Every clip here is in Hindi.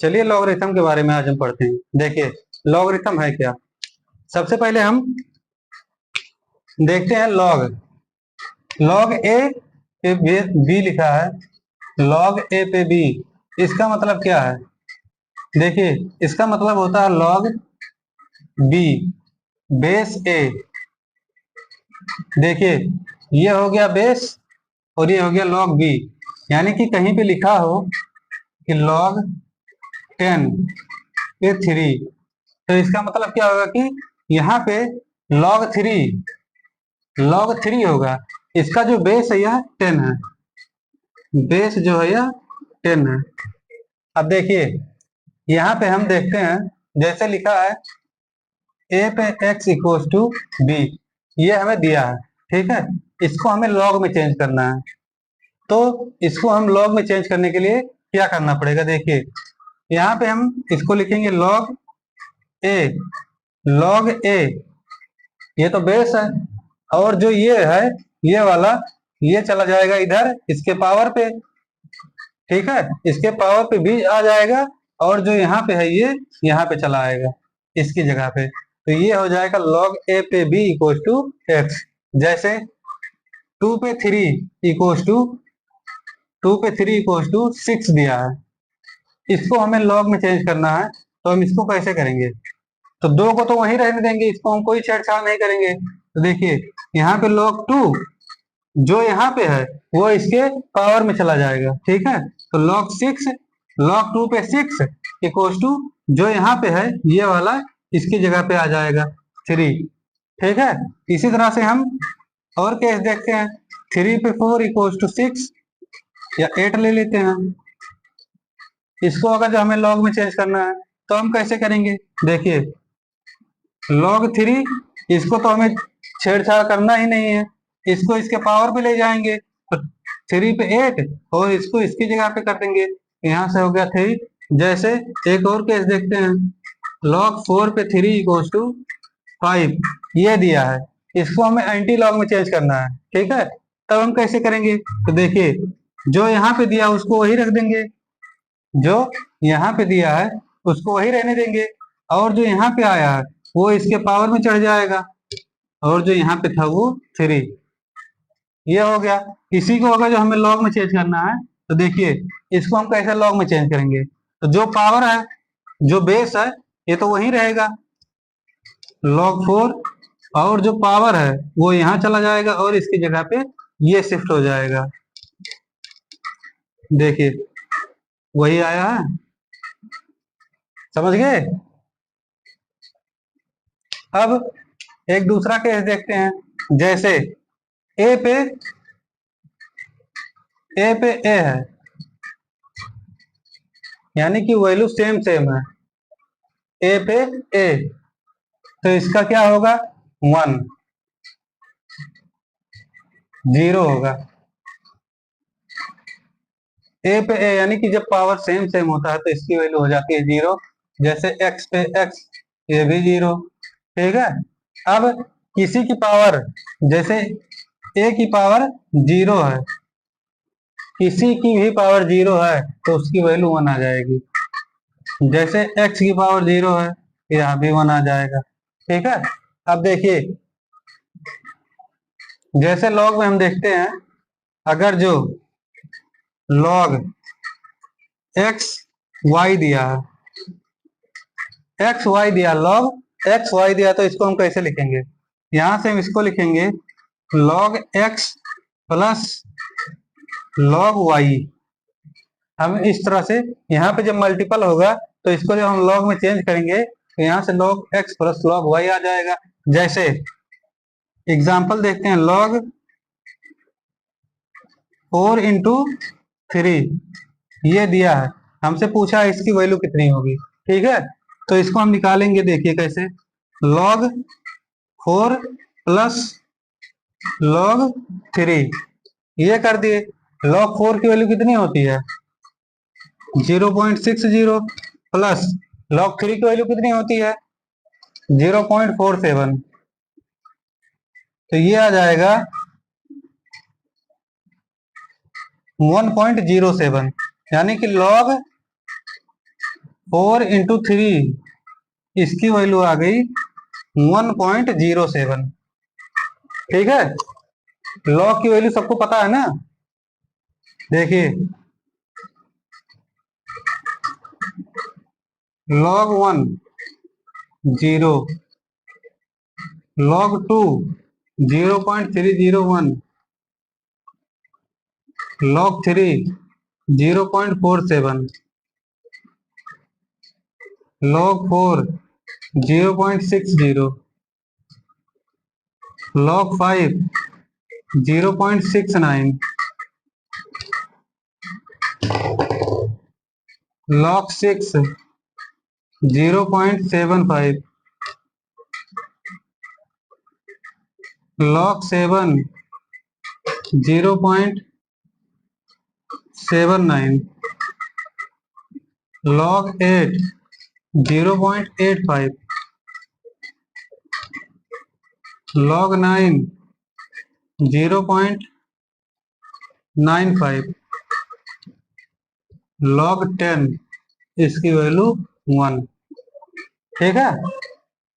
चलिए लॉगरिथम के बारे में आज हम पढ़ते हैं। देखिए लॉगरिथम है क्या। सबसे पहले हम देखते हैं लॉग ए पे बी लिखा है। लॉग ए पे बी, इसका मतलब क्या है? देखिए इसका मतलब होता है लॉग बी बेस ए। देखिए ये हो गया बेस और ये हो गया लॉग बी। यानी कि कहीं पे लिखा हो कि लॉग 10 पे 3, तो इसका मतलब क्या होगा कि यहाँ पे लॉग 3 होगा। इसका जो बेस है यह 10 है, बेस जो है यह 10 है। अब देखिए यहाँ पे हम देखते हैं, जैसे लिखा है ए पे x इक्वल टू बी, ये हमें दिया है, ठीक है। इसको हमें लॉग में चेंज करना है। तो इसको हम लॉग में चेंज करने के लिए क्या करना पड़ेगा? देखिए यहाँ पे हम इसको लिखेंगे ए लॉग ए, ये तो बेस है। और जो ये है ये वाला, ये चला जाएगा इधर इसके पावर पे, ठीक है। इसके पावर पे भी आ जाएगा और जो यहाँ पे है ये यहाँ पे चला आएगा इसकी जगह पे। तो ये हो जाएगा लॉग ए पे बी इक्वल टू एक्स। जैसे 2 पे 3 इक्वल टू 6 दिया है, इसको हमें लॉग में चेंज करना है। तो हम इसको कैसे करेंगे? तो 2 को तो वहीं रहने देंगे, इसको हम कोई छेड़छाड़ नहीं करेंगे। तो देखिए यहाँ पे log 2 जो यहाँ पे है वो इसके पावर में चला जाएगा, ठीक है। तो log 2 पे 6 इक्वल टू जो यहाँ पे है ये वाला इसकी जगह पे आ जाएगा 3, ठीक है। इसी तरह से हम और केस देखते हैं। 3 पे 4 इक्वल टू 6 या 8 ले लेते हैं। इसको अगर जो हमें लॉग में चेंज करना है तो हम कैसे करेंगे? देखिए log 3, इसको तो हमें छेड़छाड़ करना ही नहीं है, इसको इसके पावर पे ले जाएंगे। तो 3 पे 8 और इसको इसकी जगह पे कर देंगे, यहाँ से हो गया 3। जैसे एक और केस देखते हैं, log 4 पे 3 इक्वल टू 5, ये दिया है। इसको हमें एंटी लॉग में चेंज करना है, ठीक है। तब हम कैसे करेंगे? तो देखिए जो यहाँ पे दिया उसको वही रख देंगे, जो यहाँ पे दिया है उसको वही रहने देंगे, और जो यहाँ पे आया है वो इसके पावर में चढ़ जाएगा, और जो यहाँ पे था वो 3। ये हो गया। इसी को अगर जो हमें लॉग में चेंज करना है तो देखिए इसको हम कैसे लॉग में चेंज करेंगे? तो जो पावर है, जो बेस है, ये तो वही रहेगा log 4, और जो पावर है वो यहाँ चला जाएगा और इसकी जगह पे ये शिफ्ट हो जाएगा। देखिए वही आया है, समझ गए। अब एक दूसरा केस देखते हैं। जैसे ए पे ए है, यानी कि वैल्यू सेम सेम है। ए पे ए, तो इसका क्या होगा? 1 0 होगा। ए पे ए यानी कि जब पावर सेम सेम होता है तो इसकी वैल्यू हो जाती है 0। जैसे एक्स पे एक्स, ये भी 0, ठीक है। अब किसी की पावर, जैसे ए की पावर 0 है, किसी की भी पावर 0 है तो उसकी वैल्यू 1 आ जाएगी। जैसे एक्स की पावर 0 है, यहाँ भी 1 आ जाएगा, ठीक है। अब देखिए जैसे लॉग में हम देखते हैं, अगर जो लॉग एक्स वाई दिया है, एक्स वाई दिया, लॉग एक्स वाई दिया, तो इसको हम कैसे लिखेंगे? यहां से हम इसको लिखेंगे log x plus log y. हम इस तरह से यहाँ पे जब मल्टीपल होगा तो इसको जब हम लॉग में चेंज करेंगे तो यहाँ से log x plus log y आ जाएगा। जैसे एग्जाम्पल देखते हैं, log 4 इंटू 3 ये दिया है, हमसे पूछा है इसकी वैल्यू कितनी होगी, ठीक है। तो इसको हम निकालेंगे, देखिए कैसे। log 4 प्लस log 3, ये कर दिए। log 4 की वैल्यू कितनी होती है? 0.60 प्लस log 3 की वैल्यू कितनी होती है? 0.47, तो ये आ जाएगा 1.07। यानी कि log 4 × 3, इसकी वैल्यू आ गई 1.07। ठीक है, लॉग की वैल्यू सबको पता है ना। देखिए log 1 0, log 2 0.301, log 3 0.47, log 4 0.60, log 5 0.69, log 6 0.75, log 7 0.79, log 8 0.85, log 9 0.95, log 10 इसकी वैल्यू 1। ठीक है,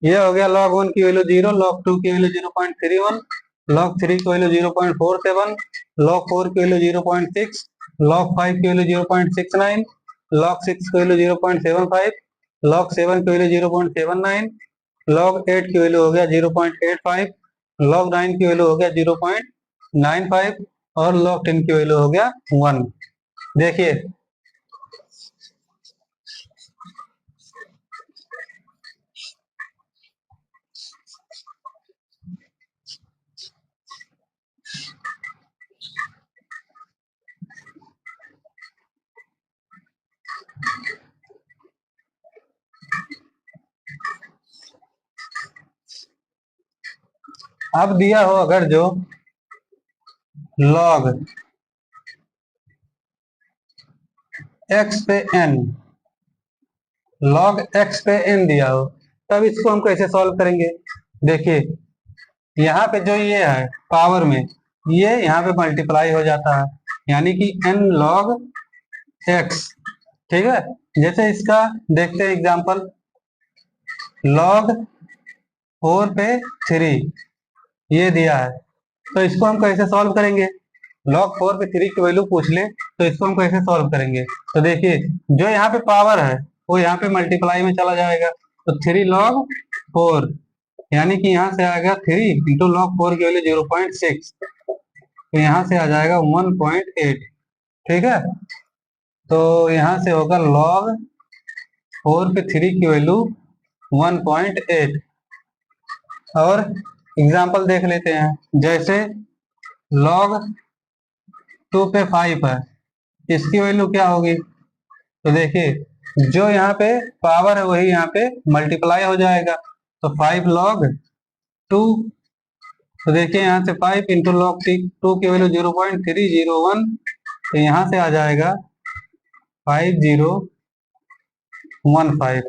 ये हो गया log 1 की वैल्यू 0, log 2 की वैल्यू 0.31, log 3 की वैल्यू 0.47, log 4 की वैल्यू 0.6, log 5 की वैल्यू 0.69, log 6 की वैल्यू 0.75, log 7 की वैल्यू 0.79, log 8 की वैल्यू हो गया 0.85, log 9 की वैल्यू हो गया 0.95 और log 10 की वैल्यू हो गया 1। देखिए अब दिया हो अगर जो log x पे n, log x पे n दिया हो, तब इसको हम कैसे सॉल्व करेंगे। देखिए यहाँ पे जो ये है पावर में, ये यहाँ पे मल्टीप्लाई हो जाता है, यानी कि n log x। ठीक है, जैसे इसका देखते हैं एग्जांपल, log 4 पे 3 ये दिया है, तो इसको हम कैसे सॉल्व करेंगे। log 4 पे 3 की वैल्यू पूछ ले तो इसको हम कैसे सॉल्व करेंगे। तो देखिए जो यहाँ पे पावर है वो यहाँ पे मल्टीप्लाई में चला जाएगा, तो 3 log 4 यानी कि यहाँ से आएगा 3 इंटू log 4 की वैल्यू 0.6, तो यहाँ से आ जाएगा 1.8। ठीक है, तो यहाँ से होगा log 4 पे 3 की वैल्यू 1.8। और एग्जाम्पल देख लेते हैं, जैसे log 2 पे 5 है, इसकी वैल्यू क्या होगी। तो देखिए जो यहाँ पे पावर है वही यहाँ पे मल्टीप्लाई हो जाएगा, तो 5 log 2, तो देखिए यहाँ से 5 इंटू log 2 की वैल्यू 0.301, तो यहाँ से आ जाएगा 5015,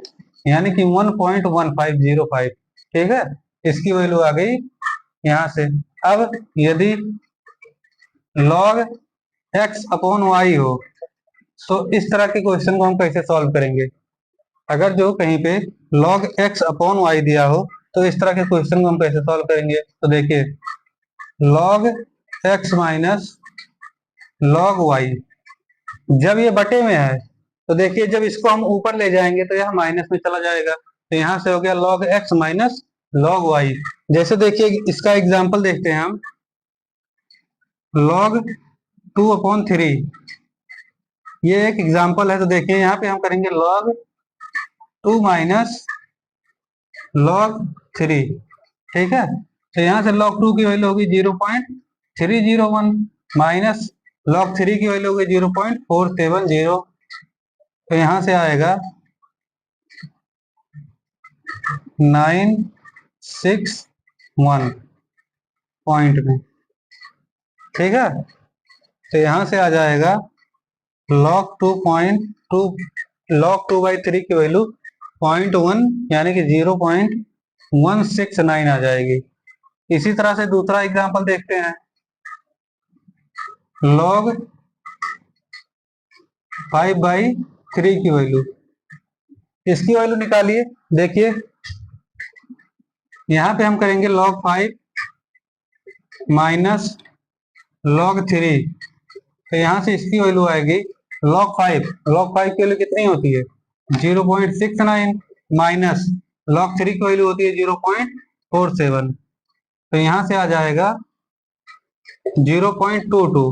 यानी कि 1.1505। ठीक है, इसकी वैल्यू आ गई यहाँ से। अब यदि log x अपॉन y हो तो इस तरह के क्वेश्चन को हम कैसे सॉल्व करेंगे। अगर जो कहीं पे log x अपॉन y दिया हो तो इस तरह के क्वेश्चन को हम कैसे सॉल्व करेंगे। तो देखिए log x minus log y, जब ये बटे में है तो देखिए जब इसको हम ऊपर ले जाएंगे तो यह माइनस में चला जाएगा, तो यहाँ से हो गया log x minus log y। जैसे देखिए इसका एग्जाम्पल देखते हैं हम, log 2/3 ये एक एग्जाम्पल है, तो देखिए यहाँ पे हम करेंगे log 2 माइनस log 3। ठीक है, तो यहाँ से log 2 की वैल्यू होगी 0.301 माइनस log 3 की वैल्यू होगी 0.470, तो यहाँ से आएगा 961 पॉइंट में। ठीक है, तो यहाँ से आ जाएगा log 2/3 की वैल्यू 0.1 यानी कि 0.169 आ जाएगी। इसी तरह से दूसरा एग्जांपल देखते हैं, log 5/3 की वैल्यू इसकी वैल्यू निकालिए। देखिए यहाँ पे हम करेंगे log 5 माइनस log 3, तो यहाँ से इसकी वैल्यू आएगी log 5। log 5 की वैल्यू कितनी होती है 0.69 माइनस log 3 की वैल्यू होती है 0.47, तो यहाँ से आ जाएगा 0.22।